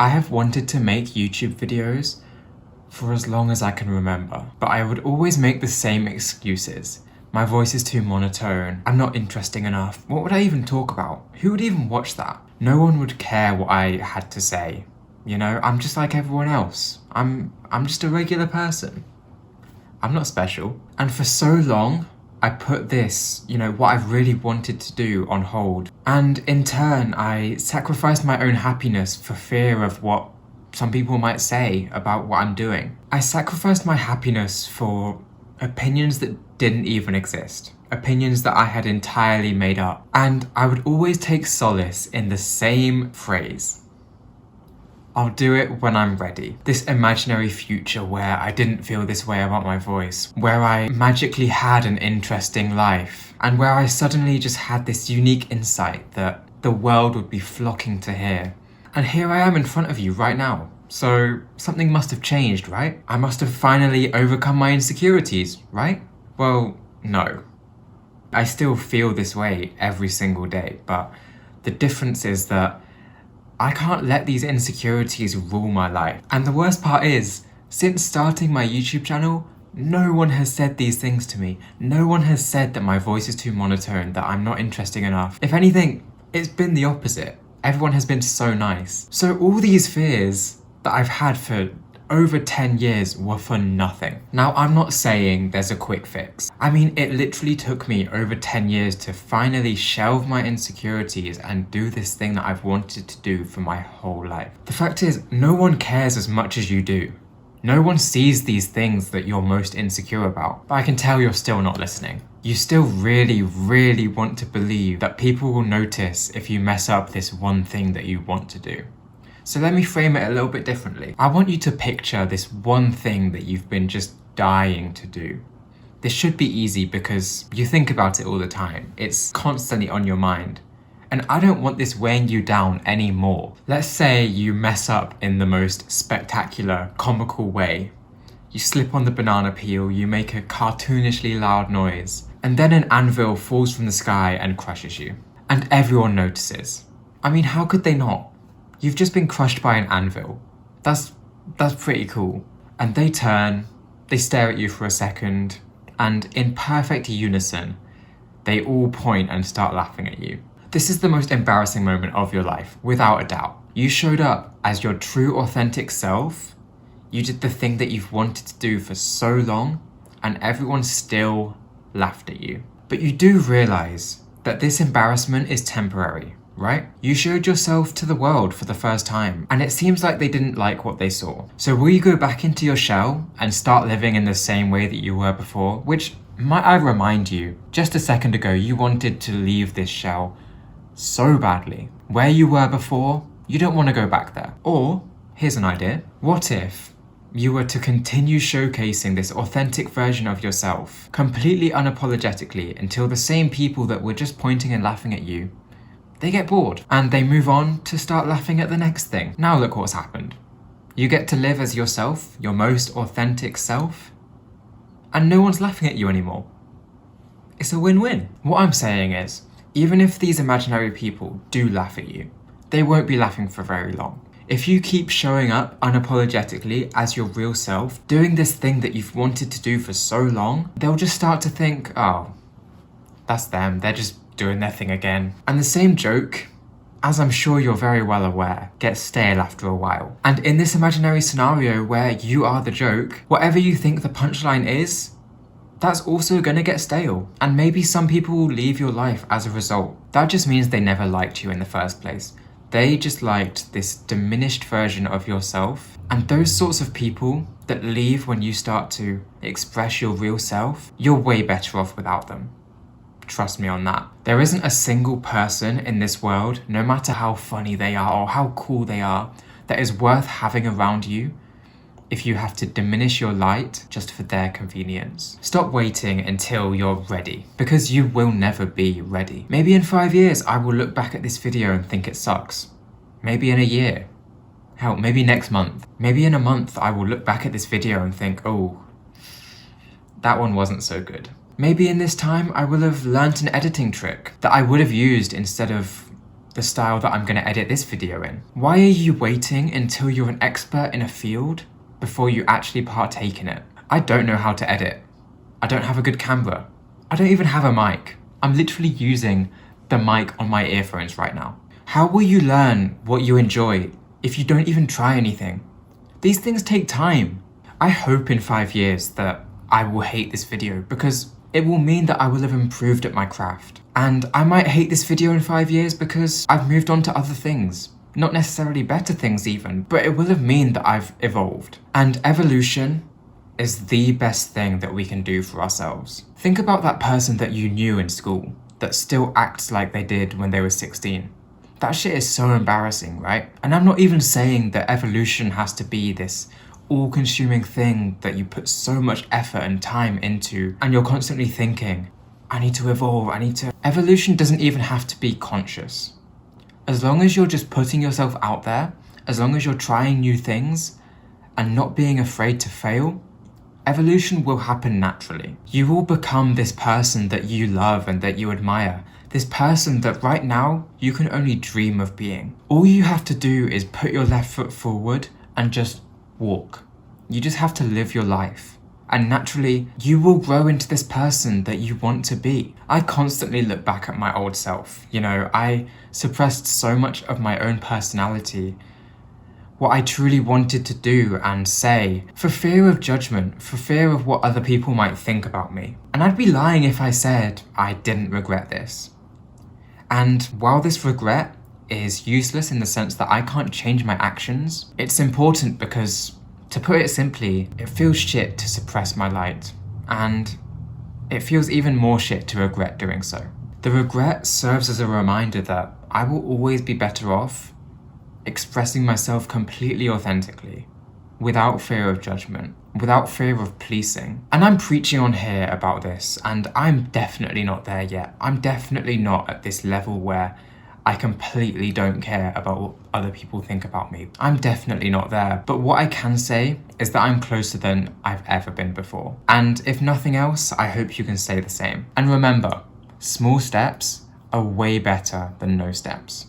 I have wanted to make YouTube videos for as long as I can remember, but I would always make the same excuses. My voice is too monotone, I'm not interesting enough. What would I even talk about? Who would even watch that? No one would care what I had to say. You know, I'm just like everyone else. I'm just a regular person. I'm not special. And for so long, I put this, what I really wanted to do on hold. And in turn, I sacrificed my own happiness for fear of what some people might say about what I'm doing. I sacrificed my happiness for opinions that didn't even exist. Opinions that I had entirely made up. And I would always take solace in the same phrase. I'll do it when I'm ready. This imaginary future where I didn't feel this way about my voice, where I magically had an interesting life, and where I suddenly just had this unique insight that the world would be flocking to hear. And here I am in front of you right now. So something must have changed, right? I must have finally overcome my insecurities, right? Well, no. I still feel this way every single day, but the difference is that I can't let these insecurities rule my life. And the worst part is, since starting my YouTube channel, no one has said these things to me. No one has said that my voice is too monotone, that I'm not interesting enough. If anything, it's been the opposite. Everyone has been so nice. So all these fears that I've had for over 10 years were for nothing. Now, I'm not saying there's a quick fix. I mean, it literally took me over 10 years to finally shelve my insecurities and do this thing that I've wanted to do for my whole life. The fact is, no one cares as much as you do. No one sees these things that you're most insecure about, but I can tell you're still not listening. You still really, really want to believe that people will notice if you mess up this one thing that you want to do. So let me frame it a little bit differently. I want you to picture this one thing that you've been just dying to do. This should be easy because you think about it all the time. It's constantly on your mind. And I don't want this weighing you down anymore. Let's say you mess up in the most spectacular, comical way. You slip on the banana peel, you make a cartoonishly loud noise, and then an anvil falls from the sky and crushes you. And everyone notices. I mean, how could they not? You've just been crushed by an anvil. That's pretty cool. And they turn, they stare at you for a second, and in perfect unison, they all point and start laughing at you. This is the most embarrassing moment of your life, without a doubt. You showed up as your true, authentic self. You did the thing that you've wanted to do for so long, and everyone still laughed at you. But you do realize that this embarrassment is temporary, right? You showed yourself to the world for the first time, and it seems like they didn't like what they saw. So will you go back into your shell and start living in the same way that you were before? Which, might I remind you, just a second ago you wanted to leave this shell so badly. Where you were before, you don't want to go back there. Or, here's an idea. What if you were to continue showcasing this authentic version of yourself, completely unapologetically, until the same people that were just pointing and laughing at you, they get bored and they move on to start laughing at the next thing. Now look what's happened. You get to live as yourself, your most authentic self, and no one's laughing at you anymore. It's a win-win. What I'm saying is, even if these imaginary people do laugh at you, they won't be laughing for very long. If you keep showing up unapologetically as your real self, doing this thing that you've wanted to do for so long, they'll just start to think, oh, that's them, they're just doing their thing again. And the same joke, as I'm sure you're very well aware, gets stale after a while. And in this imaginary scenario where you are the joke, whatever you think the punchline is, that's also gonna get stale. And maybe some people will leave your life as a result. That just means they never liked you in the first place. They just liked this diminished version of yourself. And those sorts of people that leave when you start to express your real self, you're way better off without them. Trust me on that. There isn't a single person in this world, no matter how funny they are or how cool they are, that is worth having around you if you have to diminish your light just for their convenience. Stop waiting until you're ready, because you will never be ready. Maybe in 5 years, I will look back at this video and think it sucks. Maybe in a year. Hell, maybe next month. Maybe in a month, I will look back at this video and think, oh, that one wasn't so good. Maybe in this time, I will have learnt an editing trick that I would have used instead of the style that I'm going to edit this video in? Why are you waiting until you're an expert in a field before you actually partake in it? I don't know how to edit. I don't have a good camera. I don't even have a mic. I'm literally using the mic on my earphones right now. How will you learn what you enjoy if you don't even try anything? These things take time. I hope in 5 years that I will hate this video because it will mean that I will have improved at my craft. And I might hate this video in 5 years because I've moved on to other things. Not necessarily better things even, but it will have meant that I've evolved. And evolution is the best thing that we can do for ourselves. Think about that person that you knew in school that still acts like they did when they were 16. That shit is so embarrassing, right? And I'm not even saying that evolution has to be this all-consuming thing that you put so much effort and time into and you're constantly thinking, I need to evolve, Evolution doesn't even have to be conscious. As long as you're just putting yourself out there, as long as you're trying new things and not being afraid to fail, evolution will happen naturally. You will become this person that you love and that you admire. This person that right now you can only dream of being. All you have to do is put your left foot forward and just walk. You just have to live your life. And naturally, you will grow into this person that you want to be. I constantly look back at my old self. I suppressed so much of my own personality, what I truly wanted to do and say, for fear of judgment, for fear of what other people might think about me. And I'd be lying if I said I didn't regret this. And while this regret is useless in the sense that I can't change my actions, it's important because, to put it simply, it feels shit to suppress my light. And it feels even more shit to regret doing so. The regret serves as a reminder that I will always be better off expressing myself completely authentically, without fear of judgment, without fear of policing. And I'm preaching on here about this, and I'm definitely not there yet. I'm definitely not at this level where I completely don't care about what other people think about me. I'm definitely not there. But what I can say is that I'm closer than I've ever been before. And if nothing else, I hope you can say the same. And remember, small steps are way better than no steps.